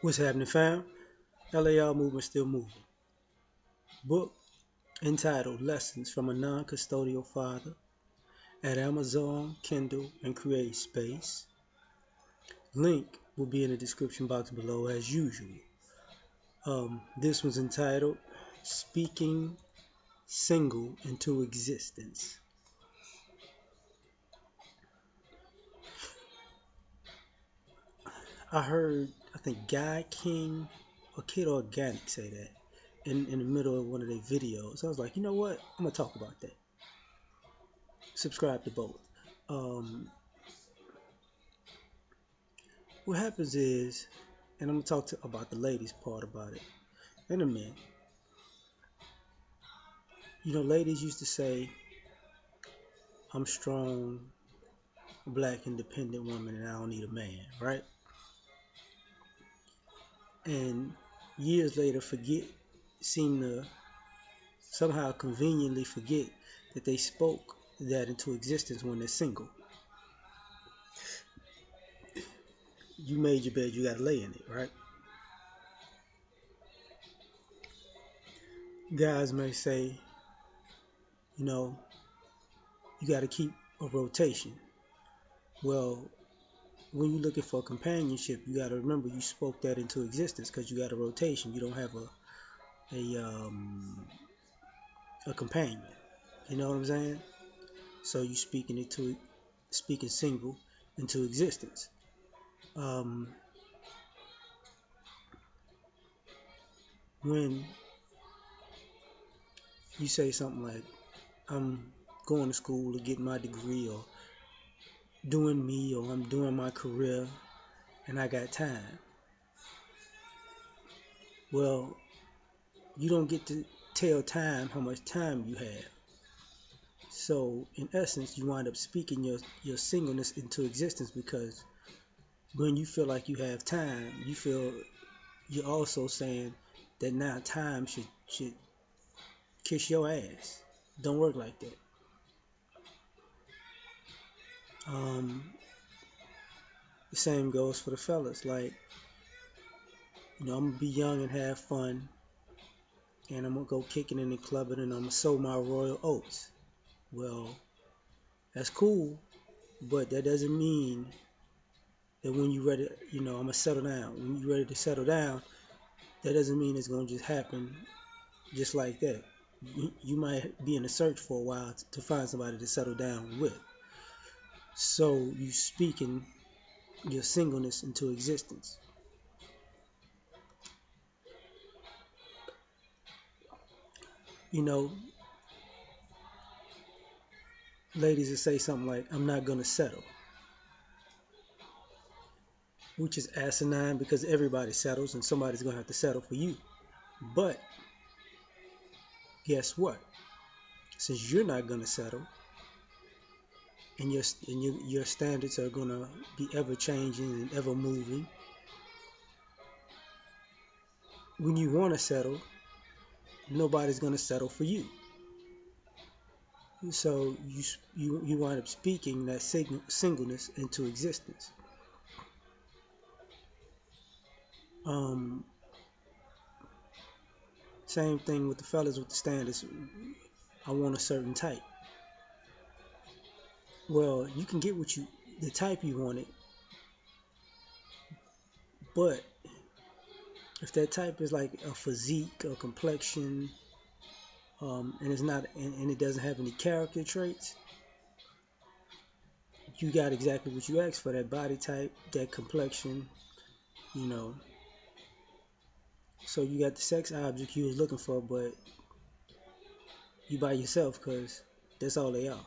What's happening, fam? L.A.R movement still moving. Book entitled Lessons from a Non-Custodial Father at Amazon, Kindle, and Create Space. Link will be in the description box below as usual. This was entitled Speaking Single into Existence. I heard, I think Guy King or Kid Organic say that in the middle of one of their videos. I was like, you know what? I'm going to talk about that. Subscribe to both. What happens is, and I'm going to talk about the ladies part about it in a minute. You know, ladies used to say, I'm strong, black, independent woman, and I don't need a man, right? And years later, seem to somehow conveniently forget that they spoke that into existence when they're single. You made your bed, you got to lay in it, right? Guys may say, you know, you got to keep a rotation. Well, when you're looking for companionship, you got to remember you spoke that into existence because you got a rotation. You don't have a companion. You know what I'm saying? So you speaking single into existence. When you say something like, I'm going to school to get my degree, or doing me, or I'm doing my career and I got time. Well, you don't get to tell time how much time you have. So in essence, you wind up speaking your singleness into existence, because when you feel like you have time, you're also saying that now time should kiss your ass. Don't work like that. The same goes for the fellas. Like, you know, I'm gonna be young and have fun, and I'm gonna go kicking and clubbing, and I'm gonna sow my royal oats. Well, that's cool, but that doesn't mean that when you ready, you know, I'm gonna settle down. When you're ready to settle down, that doesn't mean it's gonna just happen just like that. You might be in a search for a while to find somebody to settle down with. So you speaking your singleness into existence. You know, ladies that say something like, I'm not gonna settle, which is asinine because everybody settles and somebody's gonna have to settle for you. But guess what? Since you're not gonna settle, and your standards are gonna be ever changing and ever moving, when you want to settle, nobody's gonna settle for you. So you wind up speaking that singleness into existence. Same thing with the fellas with the standards. I want a certain type. Well, you can get the type you wanted, but if that type is like a physique or complexion, and it's not, and it doesn't have any character traits, you got exactly what you asked for: that body type, that complexion, you know. So you got the sex object you was looking for, but you by yourself because that's all they are.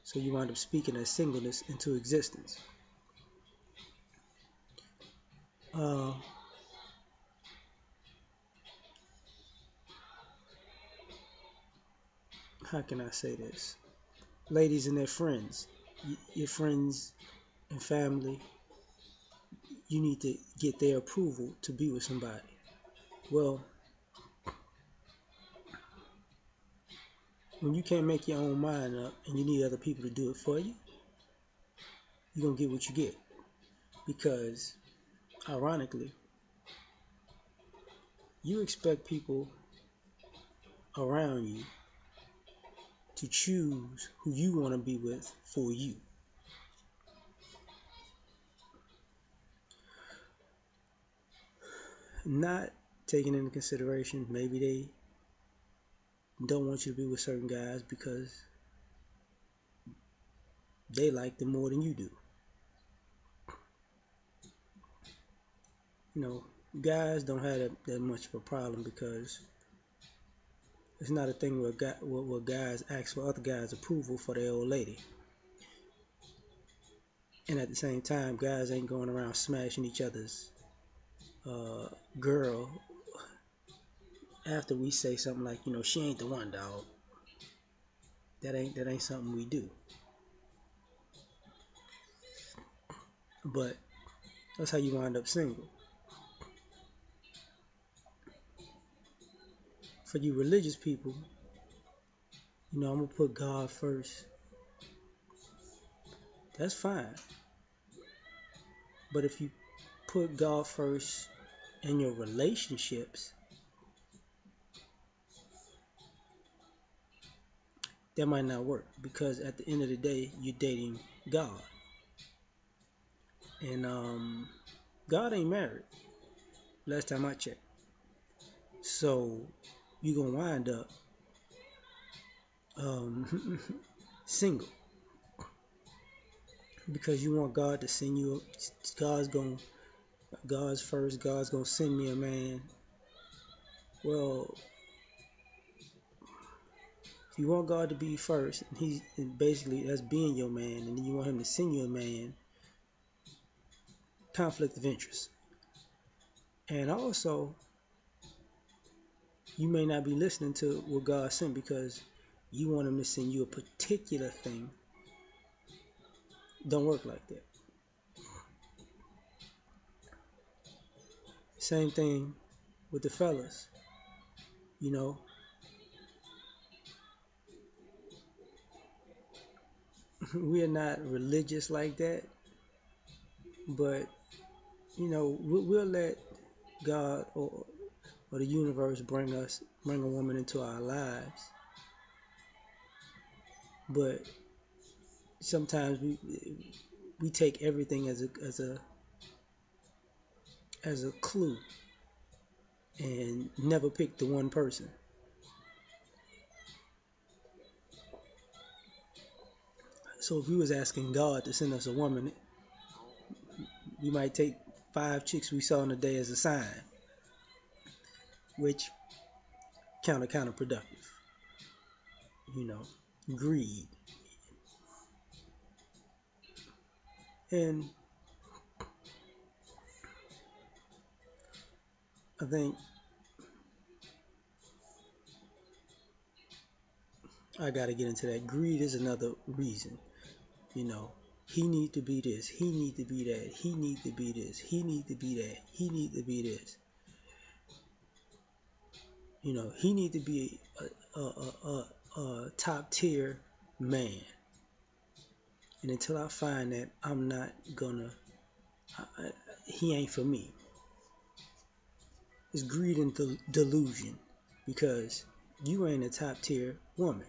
So you wind up speaking that singleness into existence. Uh, how can I say this? Ladies and their friends, your friends and family, you need to get their approval to be with somebody. Well, when you can't make your own mind up and you need other people to do it for you, you're going to get what you get. Because, ironically, you expect people around you to choose who you want to be with for you. Not taking into consideration maybe they don't want you to be with certain guys because they like them more than you do. You know, guys don't have that much of a problem because it's not a thing where guys ask for other guys' approval for their old lady. And at the same time, guys ain't going around smashing each other's uh, girl after we say something like, she ain't the one, dog. That ain't something we do. But that's how you wind up single. For you religious people, I'm gonna put God first. That's fine. But if you put God first in your relationships, that might not work because at the end of the day, you're dating God. And God ain't married, last time I checked. So you're going to wind up single because you want God to send you. God's first. God's going to send me a man. Well, if you want God to be first, and basically that's being your man, and then you want him to send you a man, conflict of interest. And also, you may not be listening to what God sent because you want him to send you a particular thing. Don't work like that. Same thing with the fellas. We are not religious like that, but we'll let God or the universe bring a woman into our lives. But sometimes we take everything as a clue and never pick the one person. So if we was asking God to send us a woman, we might take 5 chicks we saw in a day as a sign, which counterproductive. Greed. And I think I got to get into that. Greed is another reason. He need to be this. He need to be that. He need to be this. He need to be that. He need to be this. He need to be a top tier man. And until I find that, I'm not gonna. He ain't for me. It's greed and delusion because you ain't a top tier woman.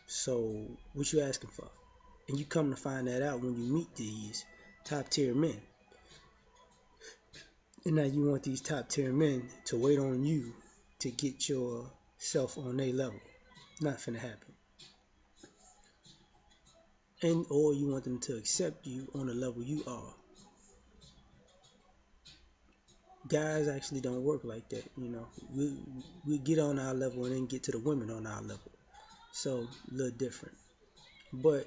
So what you asking for? And you come to find that out when you meet these top tier men. And now you want these top tier men to wait on you to get yourself on their level. Not finna happen. Or you want them to accept you on the level you are. Guys actually don't work like that. We get on our level and then get to the women on our level. So a little different. But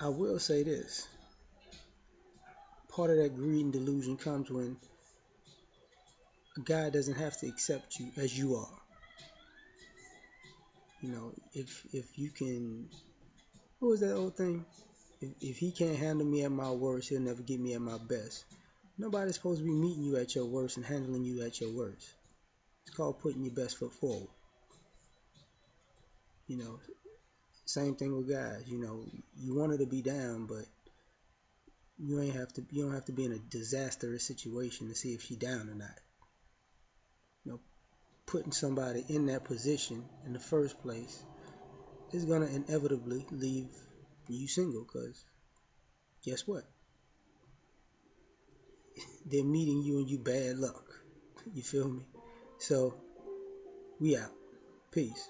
I will say this. Part of that greed and delusion comes when a guy doesn't have to accept you as you are. If you can, what was that old thing? If he can't handle me at my worst, he'll never get me at my best. Nobody's supposed to be meeting you at your worst and handling you at your worst. It's called putting your best foot forward. Same thing with guys. You wanted to be down, but You don't have to be in a disastrous situation to see if she down or not. You know, putting somebody in that position in the first place is gonna inevitably leave you single. Cause guess what? They're meeting you and you bad luck. You feel me? So we out. Peace.